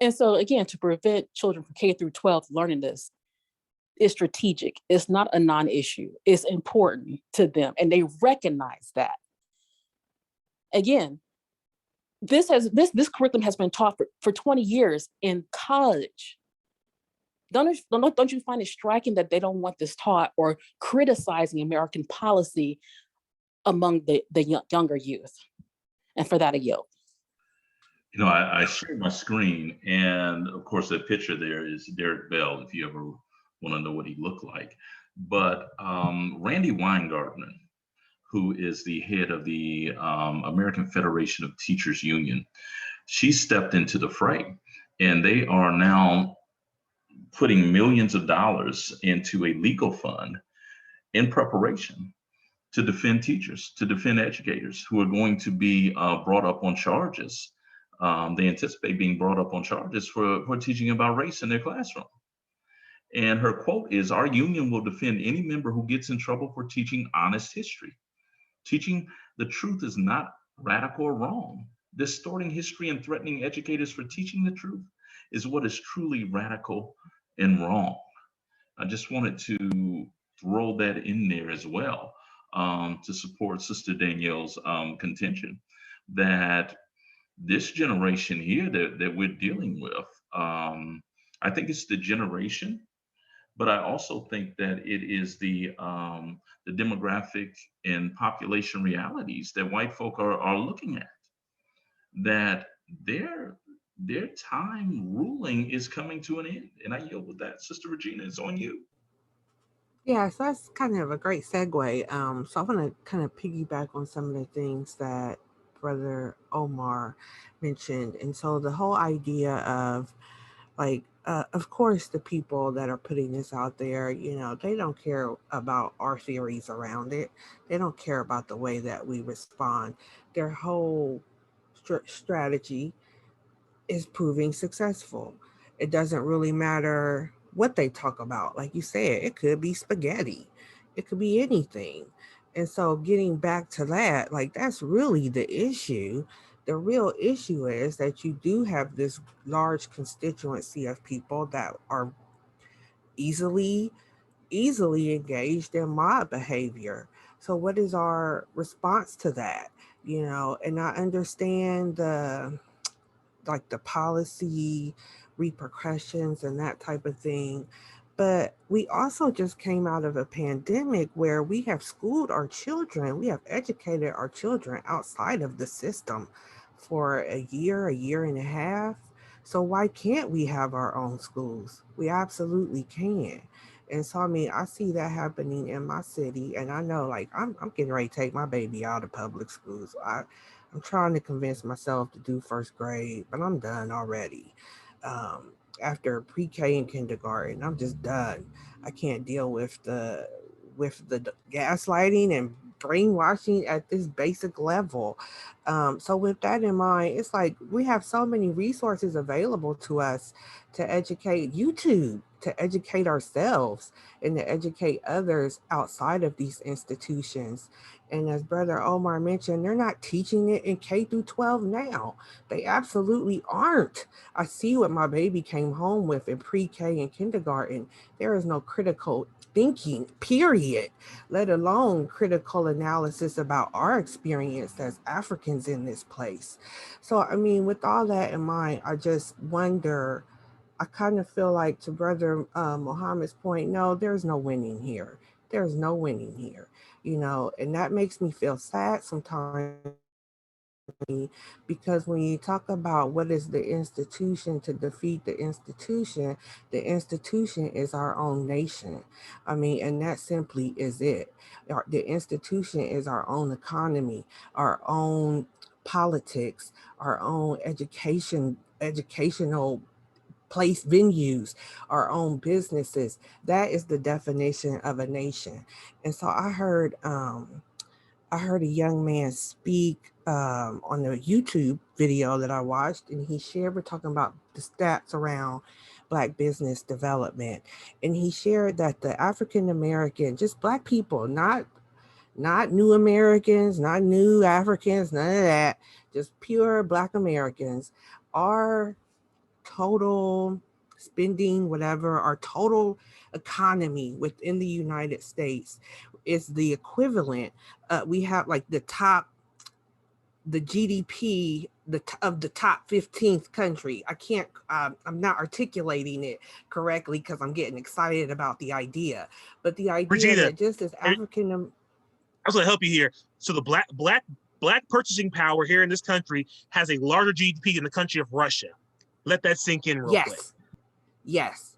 And so again, to prevent children from K through 12 learning this is strategic. It's not a non-issue. It's important to them, and they recognize that. Again, this curriculum has been taught for 20 years in college. Don't you find it striking that they don't want this taught or criticizing American policy among the younger youth? And for that, I yield. You know, I shared my screen, and of course, that picture there is Derek Bell, if you ever want to know what he looked like. But Randy Weingarten, who is the head of the American Federation of Teachers Union. She stepped into the fray, and they are now putting millions of dollars into a legal fund in preparation to defend teachers, to defend educators who are going to be brought up on charges. They anticipate being brought up on charges for teaching about race in their classroom. And her quote is, "Our union will defend any member who gets in trouble for teaching honest history. Teaching the truth is not radical or wrong. Distorting history and threatening educators for teaching the truth is what is truly radical and wrong." I just wanted to throw that in there as well, to support Sister Danielle's contention that this generation here that we're dealing with, I think it's the generation, but I also think that it is the demographic and population realities that white folk are looking at, that their time ruling is coming to an end. And I yield with that. Sister Regina, it's on you. Yeah, so that's kind of a great segue. So I want to kind of piggyback on some of the things that Brother Omar mentioned. And so the whole idea of like, of course, the people that are putting this out there, they don't care about our theories around it. They don't care about the way that we respond. Their whole strategy is proving successful. It doesn't really matter what they talk about. Like you said, it could be spaghetti, it could be anything. And so, getting back to that, like, that's really the issue. The real issue is that you do have this large constituency of people that are easily engaged in mob behavior. So what is our response to that? And I understand the policy repercussions and that type of thing. But we also just came out of a pandemic where we have schooled our children, we have educated our children outside of the system for a year and a half. So why can't we have our own schools? We absolutely can. And so, I mean, I see that happening in my city, and I know, like, I'm getting ready to take my baby out of public schools. I'm trying to convince myself to do first grade, but I'm done already. After pre-K and kindergarten, I'm just done. I can't deal with the gaslighting and brainwashing at this basic level. So with that in mind, it's like we have so many resources available to us to educate. YouTube, to educate ourselves and to educate others outside of these institutions. And as Brother Omar mentioned, they're not teaching it in K through 12 now. They absolutely aren't. I see what my baby came home with in pre-K and kindergarten. There is no critical thinking, period, let alone critical analysis about our experience as Africans in this place. So, I mean, with all that in mind, I just wonder, I kind of feel like, to Brother Muhammad's point, no, there's no winning here. There's no winning here, and that makes me feel sad sometimes, because when you talk about what is the institution to defeat the institution is our own nation. I mean, and that simply is it. The institution is our own economy, our own politics, our own educational place venues, our own businesses. That is the definition of a nation. And so I heard a young man speak on a YouTube video that I watched, and we're talking about the stats around Black business development. And he shared that the African American, just Black people, not new Americans, not new Africans, none of that, just pure Black Americans, are total spending, whatever, our total economy within the United States is the equivalent. We have like the GDP of the top 15th country. I'm not articulating it correctly because I'm getting excited about the idea. But the idea Regina, that just as African, I was going to help you here. So the black purchasing power here in this country has a larger GDP than the country of Russia. Let that sink in real quick. Yes.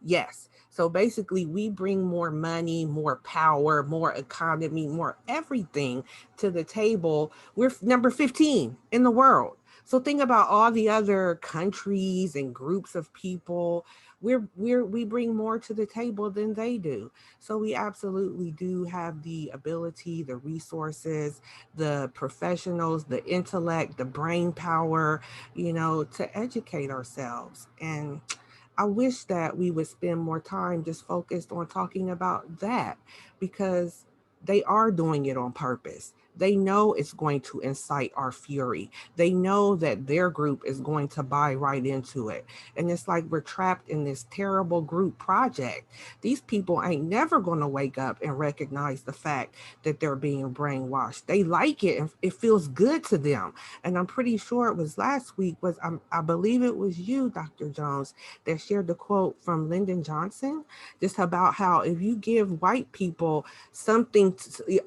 So basically, we bring more money, more power, more economy, more everything to the table. We're number 15 in the world. So think about all the other countries and groups of people. We bring more to the table than they do. So we absolutely do have the ability, the resources, the professionals, the intellect, the brain power, to educate ourselves. And I wish that we would spend more time just focused on talking about that, because they are doing it on purpose. They know it's going to incite our fury. They know that their group is going to buy right into it. And it's like we're trapped in this terrible group project. These people ain't never going to wake up and recognize the fact that they're being brainwashed. They like it and it feels good to them. And I'm pretty sure it was last week, I believe it was you, Dr. Jones, that shared the quote from Lyndon Johnson, just about how if you give white people something,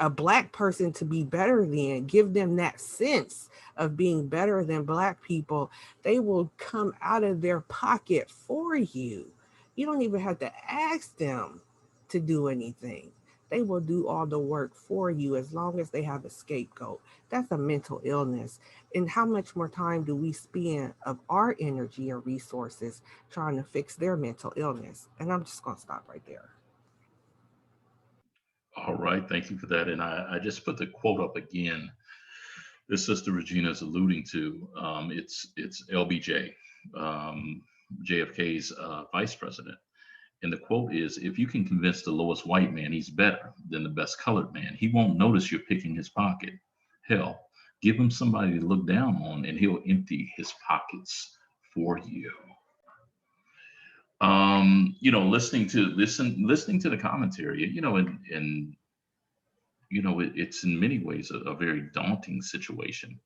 a black person to be better than, give them that sense of being better than black people, they will come out of their pocket for you. You don't even have to ask them to do anything. They will do all the work for you as long as they have a scapegoat. That's a mental illness. And how much more time do we spend of our energy and resources trying to fix their mental illness? And I'm just going to stop right there. All right, thank you for that. And I just put the quote up again. This Sister Regina is alluding to. It's LBJ, JFK's vice president. And the quote is, if you can convince the lowest white man he's better than the best colored man, he won't notice you're picking his pocket. Hell, give him somebody to look down on and he'll empty his pockets for you. Listening to the commentary, and it's in many ways a very daunting situation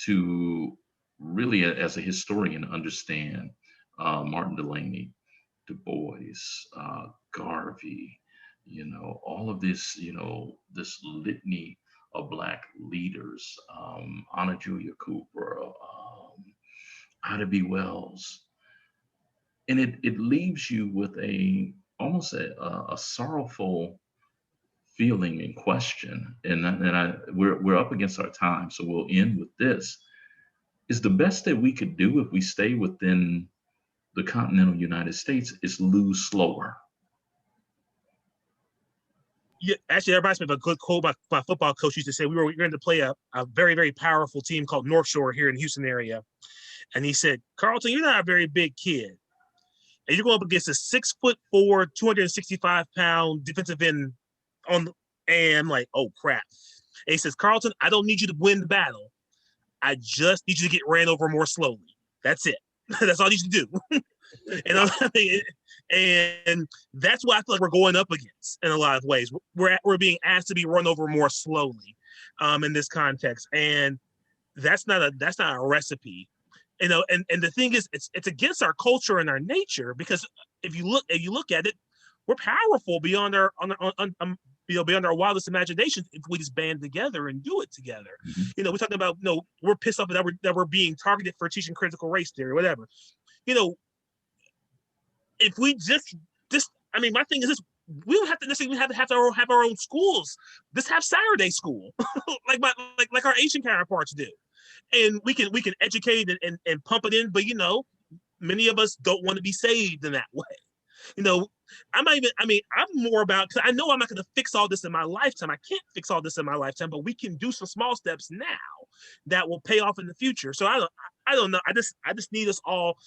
to really, as a historian, understand Martin Delany, Du Bois, Garvey, all of this, this litany of Black leaders, Anna Julia Cooper, Ida B. Wells. And it leaves you with almost a sorrowful feeling and question. We're up against our time, so we'll end with this. Is the best that we could do if we stay within the continental United States is lose slower? Yeah, actually, everybody's made a good quote. My football coach used to say we were going to play a very, very powerful team called North Shore here in the Houston area. And he said, Carlton, you're not a very big kid. And you're going up against a 6'4", 265-pound defensive end and I'm like, oh crap. And he says, Carlton, I don't need you to win the battle. I just need you to get ran over more slowly. That's it. That's all I need you to do. and that's what I feel like we're going up against in a lot of ways. We're being asked to be run over more slowly in this context. And that's not a recipe. And the thing is, it's against our culture and our nature, because if you look at it, we're powerful beyond our beyond our wildest imaginations if we just band together and do it together. Mm-hmm. We're talking about we're pissed off that we're being targeted for teaching critical race theory, whatever. If we just my thing is this: we don't have to necessarily have our own schools. Just have Saturday school, like our Asian counterparts do. And we can educate and pump it in, but many of us don't want to be saved in that way. I'm more about, because I know I'm not going to fix all this in my lifetime. I can't fix all this in my lifetime, but we can do some small steps now that will pay off in the future. So I don't know. I just need us all.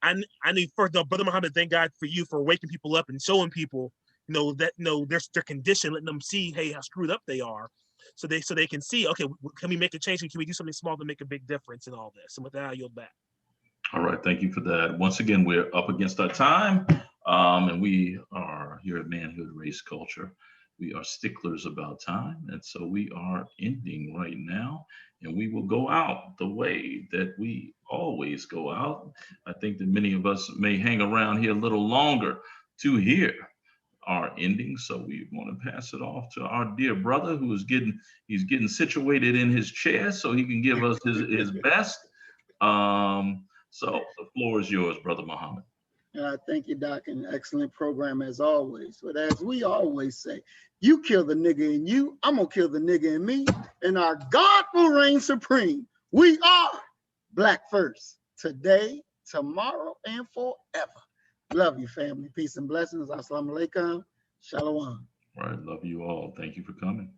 I need, first, Brother Muhammad, thank God for you for waking people up and showing people, that their condition, letting them see, hey, how screwed up they are. So they can see, okay, can we make a change? And can we do something small to make a big difference in all this? And with that, I yield back. All right, thank you for that. Once again, we're up against our time, and we are here at Manhood Race Culture. We are sticklers about time, and so we are ending right now, and we will go out the way that we always go out. I think that many of us may hang around here a little longer to hear our ending, so we want to pass it off to our dear brother who is getting situated in his chair so he can give us his best. So the floor is yours, Brother Muhammad. Thank you, Doc, and excellent program as always. But as we always say, you kill the nigga in you, I'm gonna kill the nigga in me, and our God will reign supreme. We are Black first, today, tomorrow, and forever. Love you, family. Peace and blessings. Assalamu alaikum. Shalom. All right, love you all. Thank you for coming.